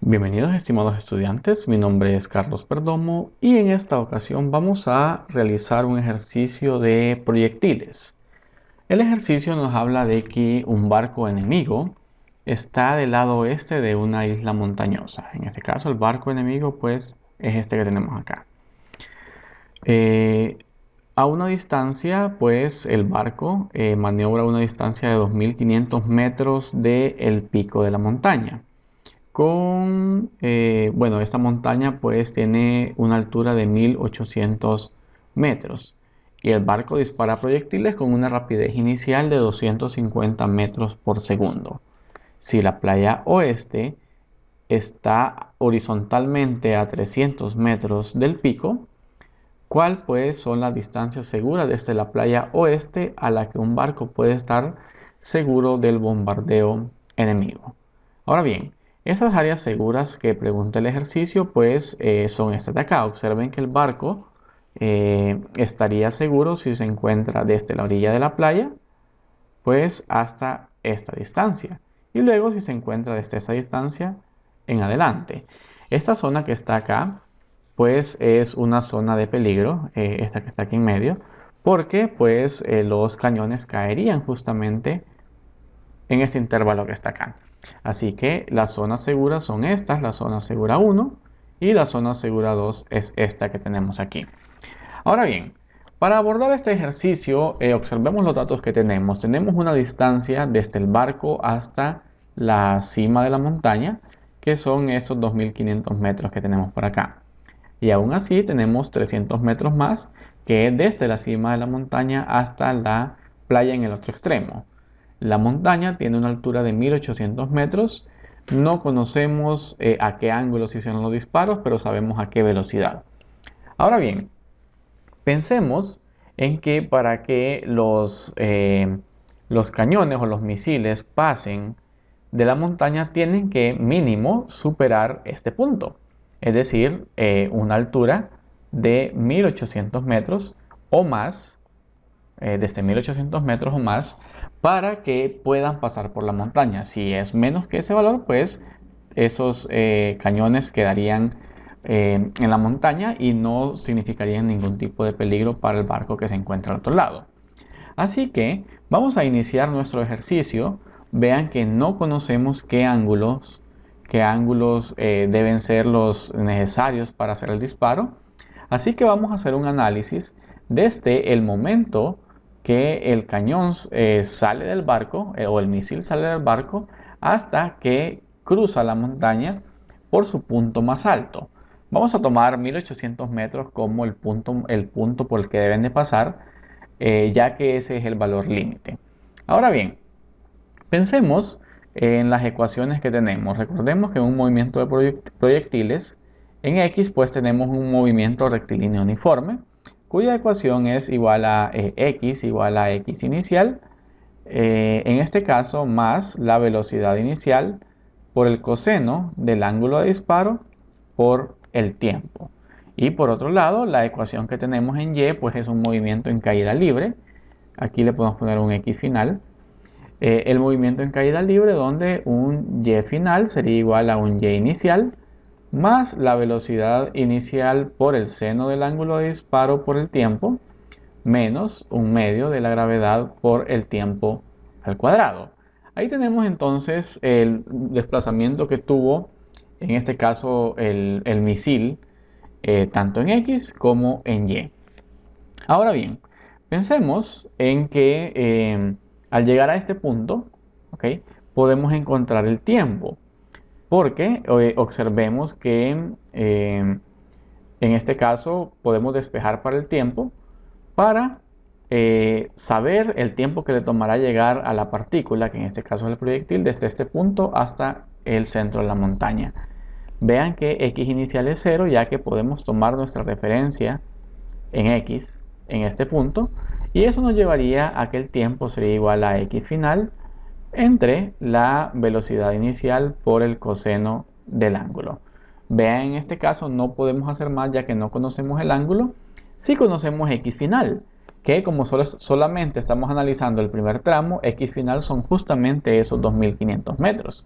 Bienvenidos estimados estudiantes, mi nombre es Carlos Perdomo y en esta ocasión vamos a realizar un ejercicio de proyectiles. El ejercicio nos habla de que un barco enemigo está del lado oeste de una isla montañosa. En este caso el barco enemigo pues es este que tenemos acá. A una distancia pues el barco maniobra a una distancia de 2500 metros del pico de la montaña. Esta montaña pues tiene una altura de 1800 metros y el barco dispara proyectiles con una rapidez inicial de 250 metros por segundo. Si la playa oeste está horizontalmente a 300 metros del pico, ¿cuál pues son las distancias seguras desde la playa oeste a la que un barco puede estar seguro del bombardeo enemigo? Ahora bien, esas áreas seguras que pregunta el ejercicio pues son estas de acá. Observen que el barco estaría seguro si se encuentra desde la orilla de la playa pues hasta esta distancia y luego si se encuentra desde esta distancia en adelante. Esta zona que está acá pues es una zona de peligro, esta que está aquí en medio, porque pues los cañones caerían justamente en este intervalo que está acá. Así que las zonas seguras son estas, la zona segura 1 y la zona segura 2 es esta que tenemos aquí. Ahora bien, para abordar este ejercicio, observemos los datos que tenemos. Tenemos una distancia desde el barco hasta la cima de la montaña, que son estos 2500 metros que tenemos por acá. Y aún así tenemos 300 metros más, que es desde la cima de la montaña hasta la playa en el otro extremo. La montaña tiene una altura de 1800 metros. No conocemos a qué ángulo se hicieron los disparos, pero sabemos a qué velocidad. Ahora bien, pensemos en que para que los cañones o los misiles pasen de la montaña tienen que mínimo superar este punto. Es decir, una altura de 1800 metros o más, desde 1800 metros o más, para que puedan pasar por la montaña. Si es menos que ese valor, pues esos cañones quedarían en la montaña y no significarían ningún tipo de peligro para el barco que se encuentra al otro lado. Así que vamos a iniciar nuestro ejercicio. Vean que no conocemos qué ángulos deben ser los necesarios para hacer el disparo. Así que vamos a hacer un análisis desde el momento que el cañón sale del barco o el misil sale del barco hasta que cruza la montaña por su punto más alto. Vamos a tomar 1800 metros como el punto por el que deben de pasar, ya que ese es el valor límite. Ahora bien, pensemos en las ecuaciones que tenemos. Recordemos que en un movimiento de proyectiles, en X pues tenemos un movimiento rectilíneo uniforme, cuya ecuación es igual a X igual a X inicial, en este caso más la velocidad inicial por el coseno del ángulo de disparo por el tiempo. Y por otro lado, la ecuación que tenemos en Y pues es un movimiento en caída libre. Aquí le podemos poner un X final. El movimiento en caída libre donde un Y final sería igual a un Y inicial más la velocidad inicial por el seno del ángulo de disparo por el tiempo menos un medio de la gravedad por el tiempo al cuadrado. Ahí tenemos entonces el desplazamiento que tuvo, en este caso, el misil, tanto en X como en Y. Ahora bien, pensemos en que al llegar a este punto, ¿okay?, podemos encontrar el tiempo, porque observemos que en este caso podemos despejar para el tiempo para saber el tiempo que le tomará llegar a la partícula, que en este caso es el proyectil, desde este punto hasta el centro de la montaña. Vean que X inicial es 0, ya que podemos tomar nuestra referencia en X en este punto, y eso nos llevaría a que el tiempo sería igual a X final entre la velocidad inicial por el coseno del ángulo. Vean, en este caso no podemos hacer más ya que no conocemos el ángulo. Sí conocemos X final, que como solamente estamos analizando el primer tramo, X final son justamente esos 2500 metros.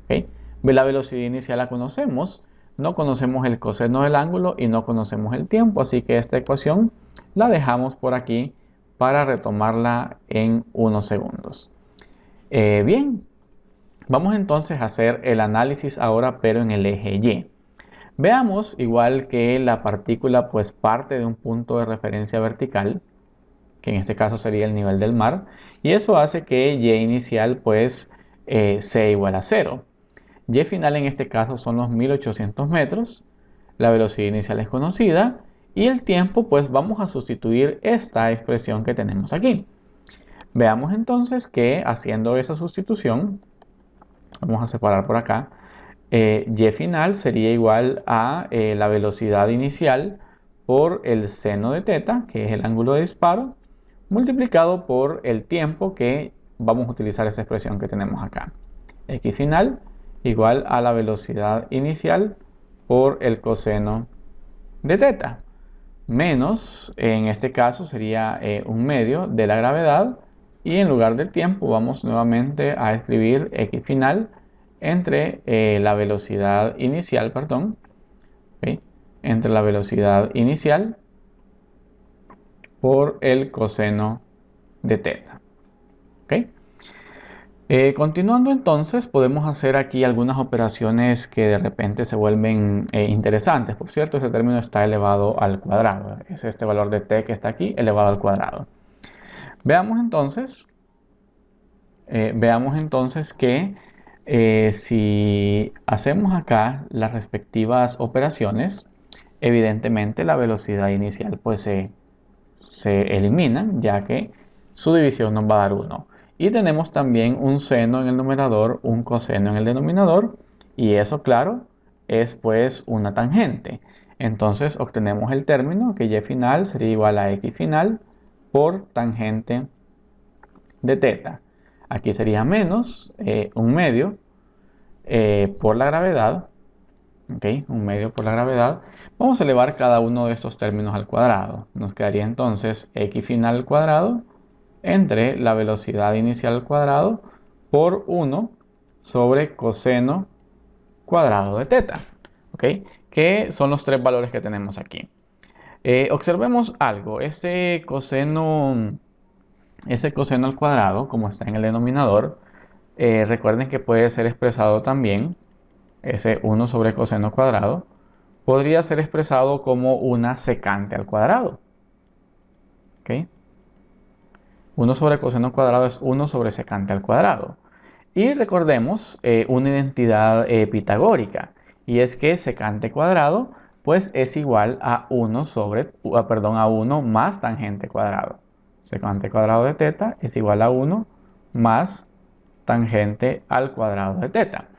¿Okay? La velocidad inicial la conocemos, no conocemos el coseno del ángulo y no conocemos el tiempo, así que esta ecuación la dejamos por aquí para retomarla en unos segundos. Bien, vamos entonces a hacer el análisis ahora, pero en el eje Y. Veamos, igual que la partícula pues parte de un punto de referencia vertical, que en este caso sería el nivel del mar, y eso hace que Y inicial pues sea igual a 0. Y final en este caso son los 1800 metros, la velocidad inicial es conocida, y el tiempo pues vamos a sustituir esta expresión que tenemos aquí. Veamos entonces que haciendo esa sustitución, vamos a separar por acá, Y final sería igual a la velocidad inicial por el seno de teta, que es el ángulo de disparo, multiplicado por el tiempo, que vamos a utilizar esta expresión que tenemos acá. X final igual a la velocidad inicial por el coseno de teta, menos, en este caso sería un medio de la gravedad, y en lugar del tiempo vamos nuevamente a escribir X final entre la velocidad inicial, perdón, ¿okay? Entre la velocidad inicial por el coseno de teta. ¿Okay? Continuando entonces, podemos hacer aquí algunas operaciones que de repente se vuelven interesantes. Por cierto, ese término está elevado al cuadrado. Es este valor de t que está aquí elevado al cuadrado. Veamos entonces que si hacemos acá las respectivas operaciones, evidentemente la velocidad inicial pues se elimina, ya que su división nos va a dar 1. Y tenemos también un seno en el numerador, un coseno en el denominador, y eso, claro, es pues una tangente. Entonces obtenemos el término que y final sería igual a x final por tangente de teta. Aquí sería menos un medio por la gravedad, ¿okay? Un medio por la gravedad. Vamos a elevar cada uno de estos términos al cuadrado. Nos quedaría entonces x final al cuadrado entre la velocidad inicial al cuadrado por 1 sobre coseno cuadrado de teta, ¿okay? Que son los tres valores que tenemos aquí. Observemos algo. Ese coseno al cuadrado, como está en el denominador, recuerden que puede ser expresado también, ese 1 sobre coseno cuadrado, podría ser expresado como una secante al cuadrado. ¿Okay? 1 sobre coseno cuadrado es 1 sobre secante al cuadrado. Y recordemos una identidad pitagórica, y es que secante cuadrado pues es igual a 1 más tangente cuadrado. Secante cuadrado de teta es igual a 1 más tangente al cuadrado de teta.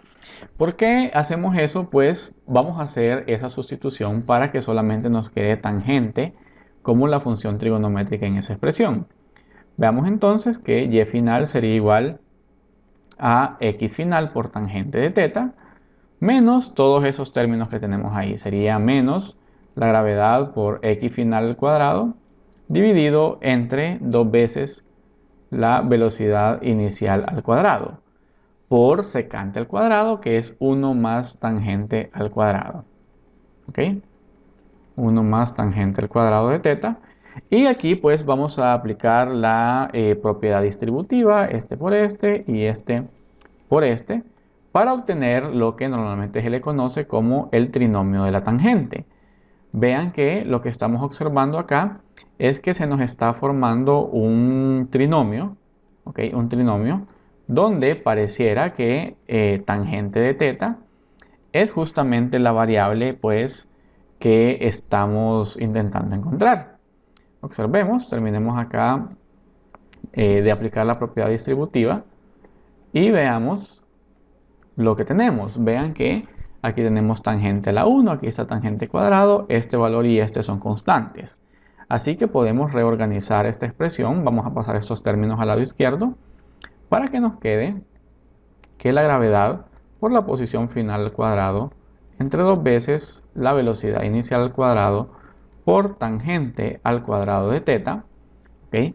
¿Por qué hacemos eso? Pues vamos a hacer esa sustitución para que solamente nos quede tangente como la función trigonométrica en esa expresión. Veamos entonces que y final sería igual a x final por tangente de teta menos todos esos términos que tenemos ahí. Sería menos la gravedad por x final al cuadrado dividido entre 2 veces la velocidad inicial al cuadrado por secante al cuadrado, que es 1 más tangente al cuadrado. ¿Ok? 1 más tangente al cuadrado de teta. Y aquí pues vamos a aplicar la propiedad distributiva, este por este y este por este, para obtener lo que normalmente se le conoce como el trinomio de la tangente. Vean que lo que estamos observando acá es que se nos está formando un trinomio, ¿ok? Un trinomio donde pareciera que tangente de teta es justamente la variable pues que estamos intentando encontrar. Observemos, terminemos acá de aplicar la propiedad distributiva y veamos lo que tenemos. Vean que aquí tenemos tangente a la 1, aquí está tangente cuadrado, este valor y este son constantes. Así que podemos reorganizar esta expresión. Vamos a pasar estos términos al lado izquierdo para que nos quede que la gravedad por la posición final al cuadrado entre 2 veces la velocidad inicial al cuadrado por tangente al cuadrado de teta, ¿okay?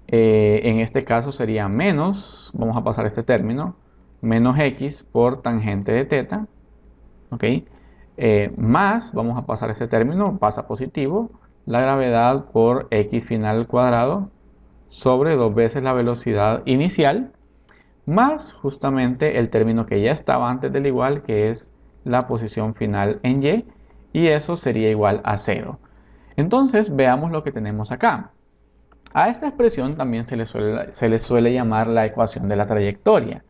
En este caso sería menos, vamos a pasar este término, menos x por tangente de teta, ¿ok? Más, vamos a pasar ese término, pasa positivo, la gravedad por x final al cuadrado sobre 2 veces la velocidad inicial, más justamente el término que ya estaba antes del igual, que es la posición final en y, y eso sería igual a 0. Entonces veamos lo que tenemos acá. A esta expresión también se le suele llamar la ecuación de la trayectoria.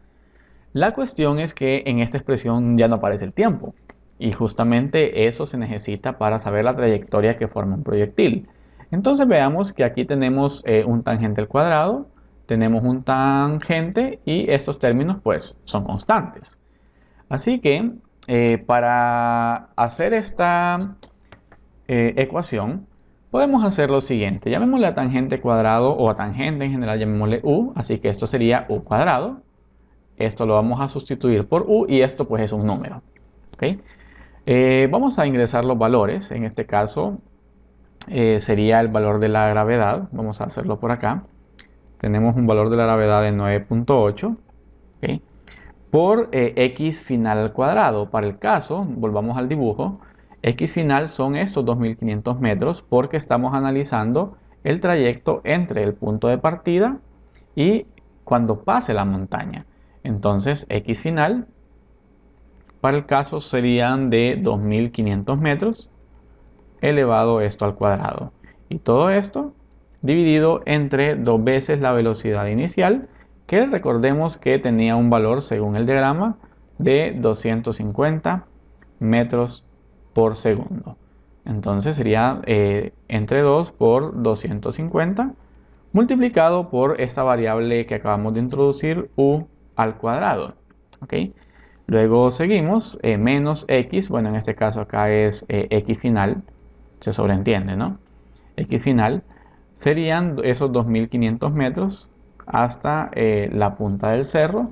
La cuestión es que en esta expresión ya no aparece el tiempo, y justamente eso se necesita para saber la trayectoria que forma un proyectil. Entonces veamos que aquí tenemos un tangente al cuadrado, tenemos un tangente y estos términos pues son constantes. Así que para hacer esta ecuación podemos hacer lo siguiente. Llamémosle a tangente cuadrado o a tangente en general llamémosle u, así que esto sería u cuadrado. Esto lo vamos a sustituir por u y esto pues es un número. ¿Okay? Vamos a ingresar los valores. En este caso sería el valor de la gravedad. Vamos a hacerlo por acá. Tenemos un valor de la gravedad de 9.8. ¿Okay? Por x final al cuadrado. Para el caso, volvamos al dibujo, x final son estos 2500 metros porque estamos analizando el trayecto entre el punto de partida y cuando pase la montaña. Entonces, x final para el caso serían de 2500 metros elevado esto al cuadrado. Y todo esto dividido entre 2 veces la velocidad inicial, que recordemos que tenía un valor según el diagrama de 250 metros por segundo. Entonces sería entre 2 por 250 multiplicado por esta variable que acabamos de introducir, u al cuadrado. ¿Okay? Luego seguimos, menos x, bueno en este caso acá es x final, se sobreentiende, ¿no? X final serían esos 2500 metros hasta la punta del cerro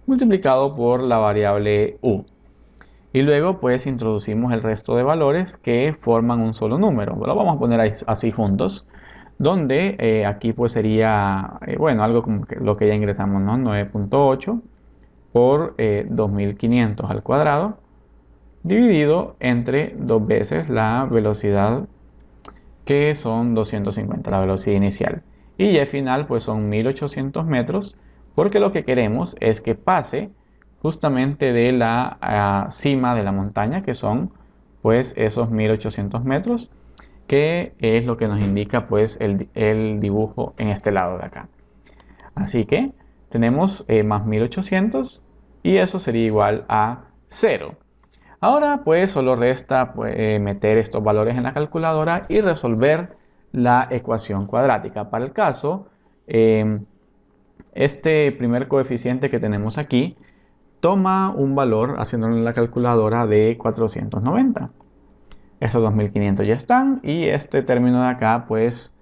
multiplicado por la variable u. Y luego pues introducimos el resto de valores que forman un solo número. Lo vamos a poner así juntos, donde aquí pues sería, bueno, algo como lo que ya ingresamos, ¿no? 9.8 por 2500 al cuadrado dividido entre 2 veces la velocidad, que son 250, la velocidad inicial. Y y final pues son 1800 metros, porque lo que queremos es que pase justamente de la cima de la montaña, que son pues esos 1800 metros, que es lo que nos indica pues el dibujo en este lado de acá. Así que tenemos más 1800 y eso sería igual a 0. Ahora pues solo resta meter estos valores en la calculadora y resolver la ecuación cuadrática. Para el caso, este primer coeficiente que tenemos aquí toma un valor, haciéndolo en la calculadora, de 490. Esos 2500 ya están y este término de acá pues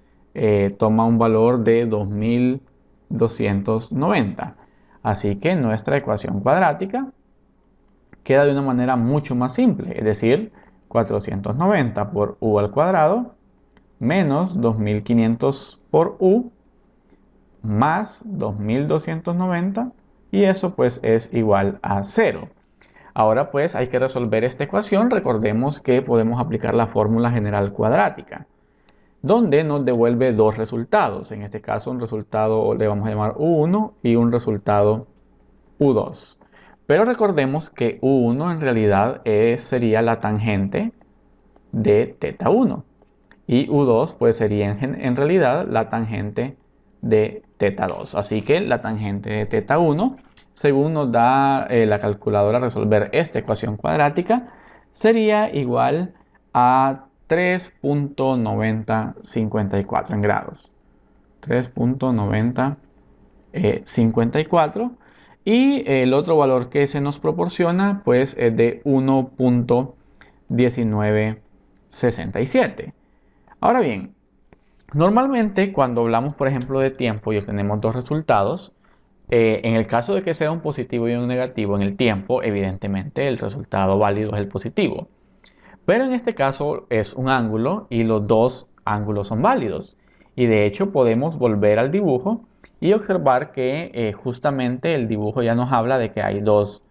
toma un valor de 2290. Así que nuestra ecuación cuadrática queda de una manera mucho más simple, es decir, 490 por u al cuadrado menos 2500 por u más 2290 y eso pues es igual a 0. Ahora pues hay que resolver esta ecuación. Recordemos que podemos aplicar la fórmula general cuadrática, donde nos devuelve dos resultados. En este caso un resultado le vamos a llamar u1 y un resultado u2. Pero recordemos que u1 en realidad sería la tangente de θ 1 y u2 pues sería en realidad la tangente de θ 2. Así que la tangente de θ 1, según nos da la calculadora resolver esta ecuación cuadrática, sería igual a 3.9054 en grados. 3.9054. Y el otro valor que se nos proporciona pues es de 1.1967. Ahora bien, normalmente cuando hablamos por ejemplo de tiempo y obtenemos dos resultados, en el caso de que sea un positivo y un negativo en el tiempo, evidentemente el resultado válido es el positivo. Pero en este caso es un ángulo y los dos ángulos son válidos. Y de hecho podemos volver al dibujo y observar que justamente el dibujo ya nos habla de que hay dos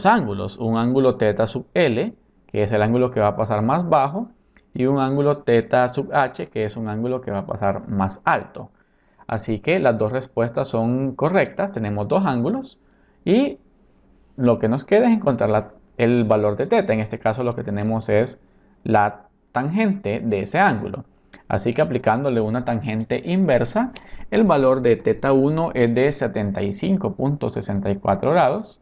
ángulos, un ángulo θ sub L, que es el ángulo que va a pasar más bajo, y un ángulo θ sub H, que es un ángulo que va a pasar más alto. Así que las dos respuestas son correctas, tenemos dos ángulos, y lo que nos queda es encontrar el valor de θ. En este caso lo que tenemos es la tangente de ese ángulo. Así que aplicándole una tangente inversa, el valor de θ1 es de 75.64 grados.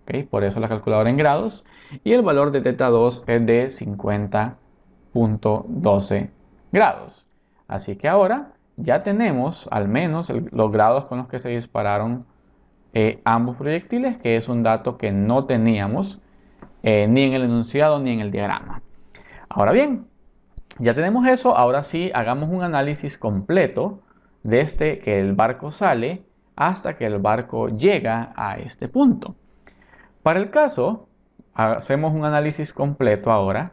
¿Okay? Por eso la calculadora en grados. Y el valor de θ2 es de 50.12 grados. Así que ahora ya tenemos al menos los grados con los que se dispararon ambos proyectiles, que es un dato que no teníamos ni en el enunciado ni en el diagrama. Ahora bien, ya tenemos eso. Ahora sí, hagamos un análisis completo desde que el barco sale hasta que el barco llega a este punto. Para el caso, hacemos un análisis completo ahora.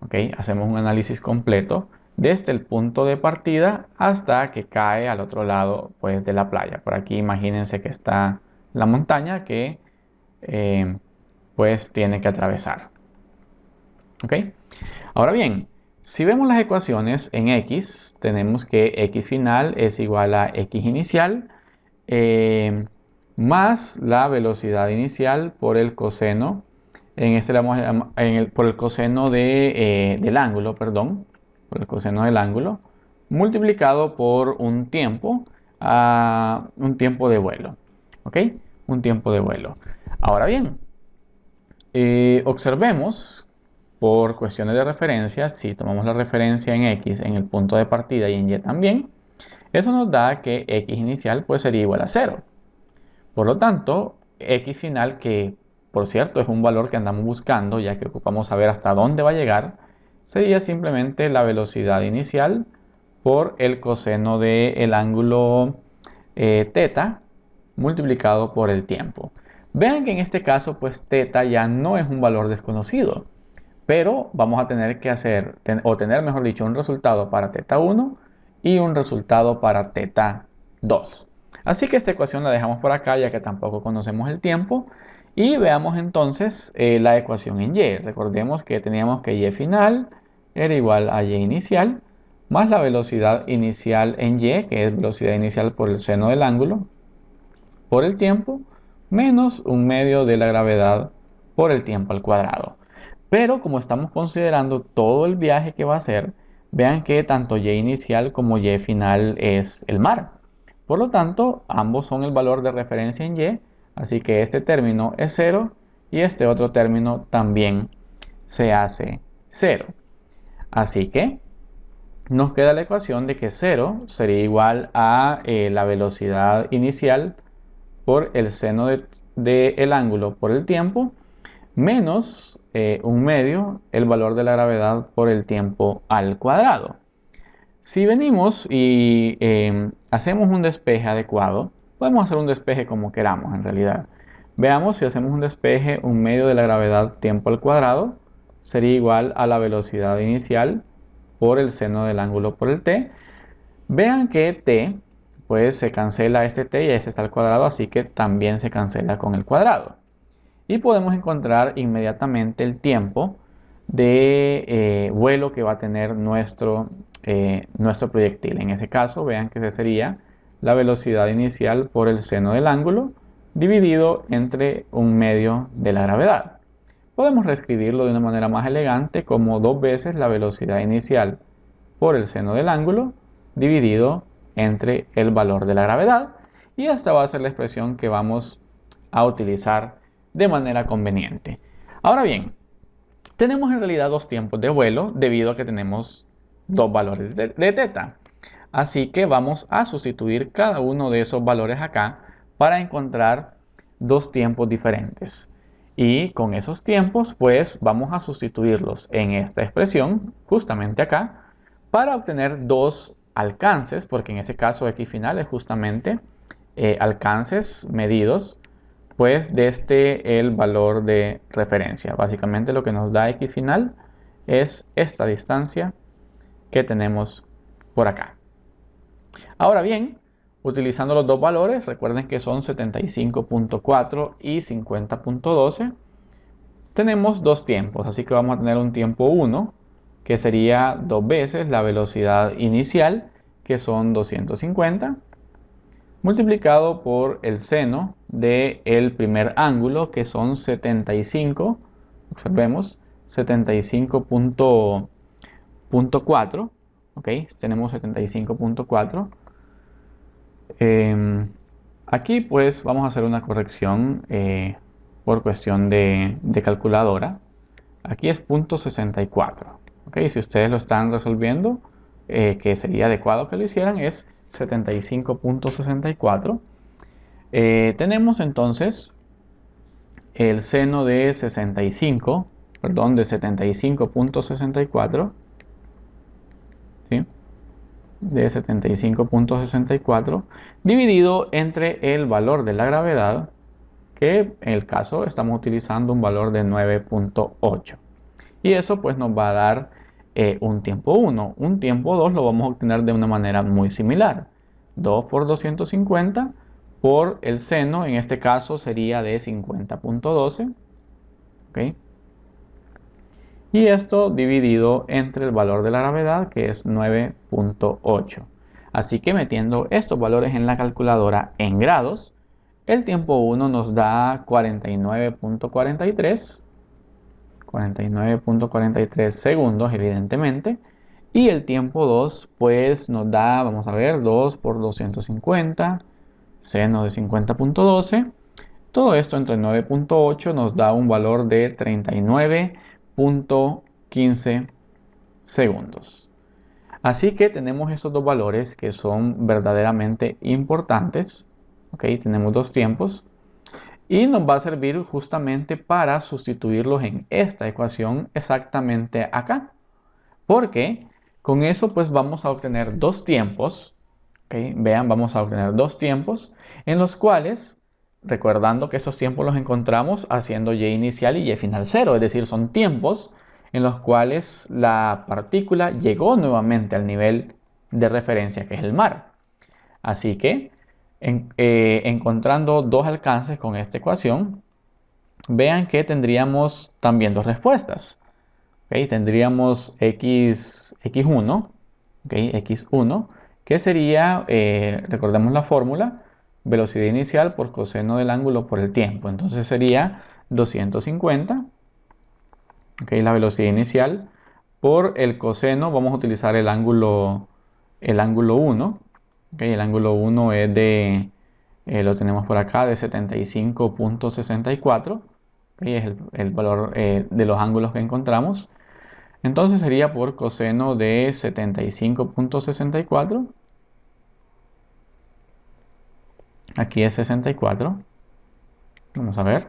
¿Okay? Hacemos un análisis completo desde el punto de partida hasta que cae al otro lado, pues, de la playa. Por aquí imagínense que está la montaña que pues tiene que atravesar. ¿Okay? Ahora bien, si vemos las ecuaciones en x, tenemos que x final es igual a x inicial más la velocidad inicial por el coseno. En este le vamos a llamar, por el coseno del ángulo, perdón, por el coseno del ángulo, multiplicado por un tiempo de vuelo. ¿Ok? Un tiempo de vuelo. Ahora bien, observemos por cuestiones de referencia, si tomamos la referencia en x en el punto de partida y en y también, eso nos da que x inicial pues sería igual a 0. Por lo tanto, x final, que por cierto es un valor que andamos buscando ya que ocupamos saber hasta dónde va a llegar, sería simplemente la velocidad inicial por el coseno del ángulo θ multiplicado por el tiempo. Vean que en este caso pues θ ya no es un valor desconocido, pero vamos a tener que tener mejor dicho un resultado para θ1 y un resultado para θ2. Así que esta ecuación la dejamos por acá ya que tampoco conocemos el tiempo. Y veamos entonces la ecuación en y. Recordemos que teníamos que y final era igual a y inicial más la velocidad inicial en y, que es velocidad inicial por el seno del ángulo, por el tiempo, menos un medio de la gravedad por el tiempo al cuadrado. Pero como estamos considerando todo el viaje que va a hacer, vean que tanto y inicial como y final es el mar. Por lo tanto, ambos son el valor de referencia en y, así que este término es 0 y este otro término también se hace 0. Así que nos queda la ecuación de que 0 sería igual a la velocidad inicial por el seno del ángulo por el tiempo, menos un medio el valor de la gravedad por el tiempo al cuadrado. Si venimos y hacemos un despeje adecuado, podemos hacer un despeje como queramos en realidad. Veamos si hacemos un despeje, un medio de la gravedad tiempo al cuadrado sería igual a la velocidad inicial por el seno del ángulo por el t. Vean que t, pues se cancela este t y este está al cuadrado, así que también se cancela con el cuadrado. Y podemos encontrar inmediatamente el tiempo de vuelo que va a tener nuestro proyectil. En ese caso, vean que ese sería la velocidad inicial por el seno del ángulo dividido entre un medio de la gravedad. Podemos reescribirlo de una manera más elegante como 2 veces la velocidad inicial por el seno del ángulo dividido entre el valor de la gravedad. Y esta va a ser la expresión que vamos a utilizar de manera conveniente. Ahora bien, tenemos en realidad dos tiempos de vuelo debido a que tenemos dos valores de θ. Así que vamos a sustituir cada uno de esos valores acá para encontrar dos tiempos diferentes. Y con esos tiempos pues vamos a sustituirlos en esta expresión, justamente acá, para obtener dos alcances, porque en ese caso x final es justamente alcances medidos pues desde el valor de referencia. Básicamente lo que nos da x final es esta distancia que tenemos por acá. Ahora bien, Utilizando los dos valores, recuerden que son 75.4 y 50.12. Tenemos dos tiempos, así que vamos a tener un tiempo 1, que sería dos veces la velocidad inicial, que son 250, multiplicado por el seno del primer ángulo, que son 75, observemos, 75.4, ok, tenemos 75.4. Aquí pues vamos a hacer una corrección por cuestión de calculadora. Aquí es .64, ok, si ustedes lo están resolviendo, que sería adecuado que lo hicieran, es 75.64. Tenemos entonces el seno de 65, perdón, de 75.64, ¿sí? De 75.64 dividido entre el valor de la gravedad, que en el caso estamos utilizando un valor de 9.8. Y eso pues nos va a dar un tiempo 1. Un tiempo 2 lo vamos a obtener de una manera muy similar. 2 por 250 por el seno, en este caso sería de 50.12. ¿Okay? Y esto dividido entre el valor de la gravedad, que es 9.8. Así que metiendo estos valores en la calculadora en grados, el tiempo 1 nos da 49.43 segundos, evidentemente. Y el tiempo 2 pues nos da, vamos a ver, 2 por 250, seno de 50.12. Todo esto entre 9.8 nos da un valor de 39.15 segundos. Así que tenemos estos dos valores que son verdaderamente importantes. ¿Ok? Tenemos dos tiempos. Y nos va a servir justamente para sustituirlos en esta ecuación exactamente acá. Porque con eso pues vamos a obtener dos tiempos. ¿Ok? Vean, vamos a obtener dos tiempos en los cuales, recordando que estos tiempos los encontramos haciendo y inicial y y final cero, es decir, son tiempos en los cuales la partícula llegó nuevamente al nivel de referencia, que es el mar. Así que, encontrando dos alcances con esta ecuación, vean que tendríamos también dos respuestas. ¿Okay? Tendríamos x1, ¿okay? X1, que sería, recordemos la fórmula, velocidad inicial por coseno del ángulo por el tiempo. Entonces sería 250, ¿okay? La velocidad inicial por el coseno, vamos a utilizar el ángulo 1. ¿Okay? El ángulo 1 es lo tenemos por acá, de 75.64. ¿Okay? Es el valor de los ángulos que encontramos. Entonces sería por coseno de 75.64. Aquí es 64. Vamos a ver.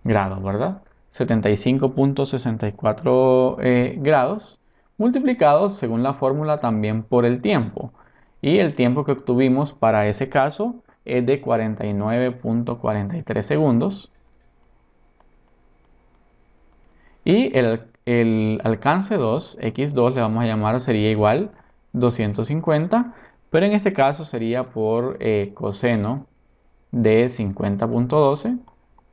Grados, ¿verdad? 75.64 grados multiplicados según la fórmula también por el tiempo. Y el tiempo que obtuvimos para ese caso es de 49.43 segundos. Y el alcance 2, x2 le vamos a llamar, sería igual 250, pero en este caso sería por coseno de 50.12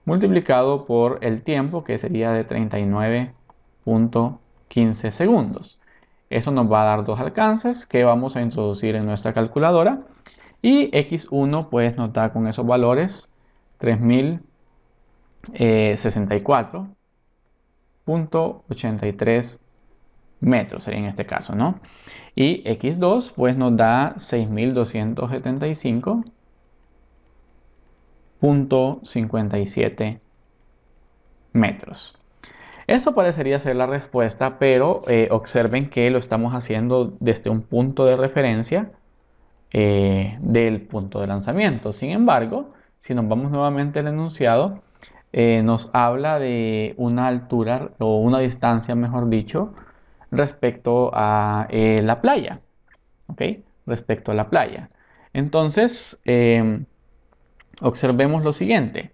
multiplicado por el tiempo, que sería de 39.15 segundos. Eso nos va a dar dos alcances que vamos a introducir en nuestra calculadora. Y x1 pues nos da con esos valores 3064.83 metros sería en este caso, ¿no? Y x2 pues nos da 6275.57 metros. Esto parecería ser la respuesta, pero observen que lo estamos haciendo desde un punto de referencia del punto de lanzamiento. Sin embargo, si nos vamos nuevamente al enunciado, nos habla de una altura o una distancia, mejor dicho, respecto a la playa. ¿Ok? Respecto a la playa. Entonces, observemos lo siguiente.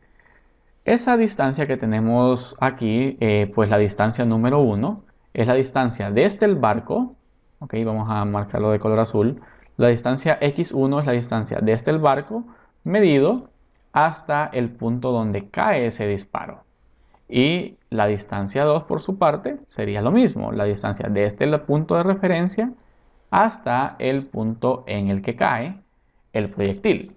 Esa distancia que tenemos aquí, pues la distancia número 1, es la distancia desde el barco. ¿Ok? Vamos a marcarlo de color azul. La distancia x1 es la distancia desde el barco medido hasta el punto donde cae ese disparo. Y la distancia 2 por su parte sería lo mismo, la distancia desde el punto de referencia hasta el punto en el que cae el proyectil.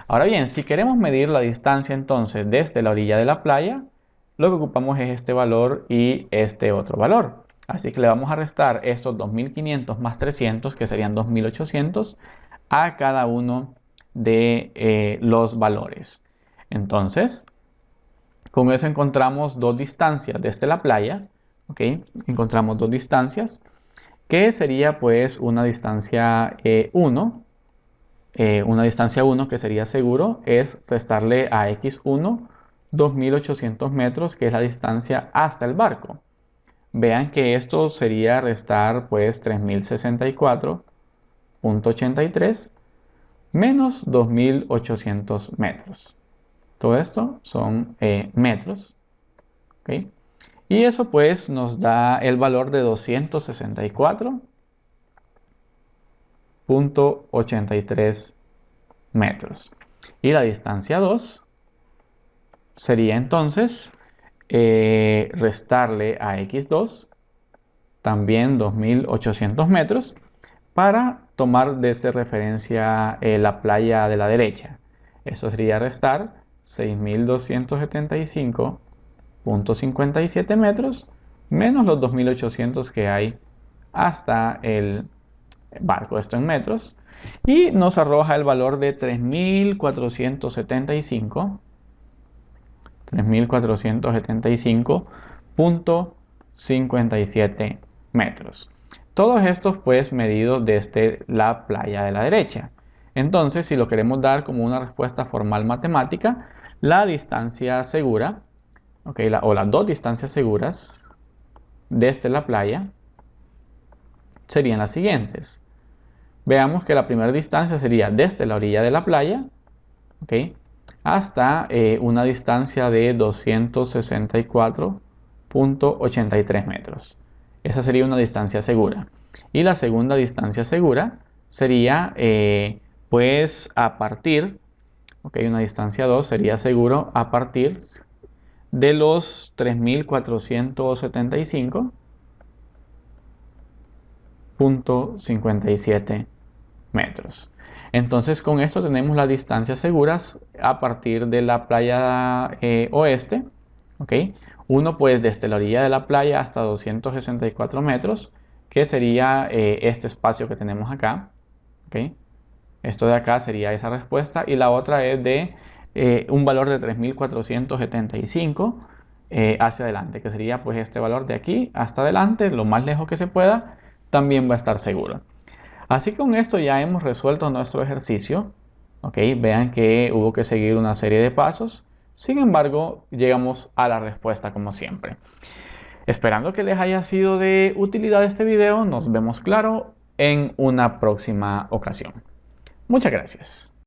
Ahora bien, si queremos medir la distancia entonces desde la orilla de la playa, lo que ocupamos es este valor y este otro valor. Así que le vamos a restar estos 2500 más 300, que serían 2800, a cada uno de los valores. Entonces, con eso encontramos dos distancias desde la playa. ¿Ok? Encontramos dos distancias, que sería pues una distancia 1. Una distancia 1 que sería seguro es restarle a x1 2800 metros, que es la distancia hasta el barco. Vean que esto sería restar pues 3064.83 menos 2800 metros. Todo esto son metros. ¿Okay? Y eso pues nos da el valor de 264.83 metros. Y la distancia 2 sería entonces restarle a x2 también 2800 metros para tomar desde referencia la playa de la derecha. Eso sería restar 6275.57 metros menos los 2800 que hay hasta el barco, esto en metros, y nos arroja el valor de 3475.57 metros. Todos estos pues medidos desde la playa de la derecha. Entonces, si lo queremos dar como una respuesta formal matemática, la distancia segura, o las dos distancias seguras desde la playa serían las siguientes. Veamos que la primera distancia sería desde la orilla de la playa, hasta una distancia de 264.83 metros. Esa sería una distancia segura. Y la segunda distancia segura sería pues a partir, una distancia 2 sería seguro a partir de los 3475.57 metros. Entonces con esto tenemos las distancias seguras a partir de la playa oeste. Uno pues desde la orilla de la playa hasta 264 metros, que sería este espacio que tenemos acá. Esto de acá sería esa respuesta, y la otra es de un valor de 3475 hacia adelante, que sería pues este valor de aquí hasta adelante, lo más lejos que se pueda, también va a estar seguro. Así que con esto ya hemos resuelto nuestro ejercicio. Vean que hubo que seguir una serie de pasos. Sin embargo, llegamos a la respuesta como siempre. Esperando que les haya sido de utilidad este video, nos vemos claro en una próxima ocasión. Muchas gracias.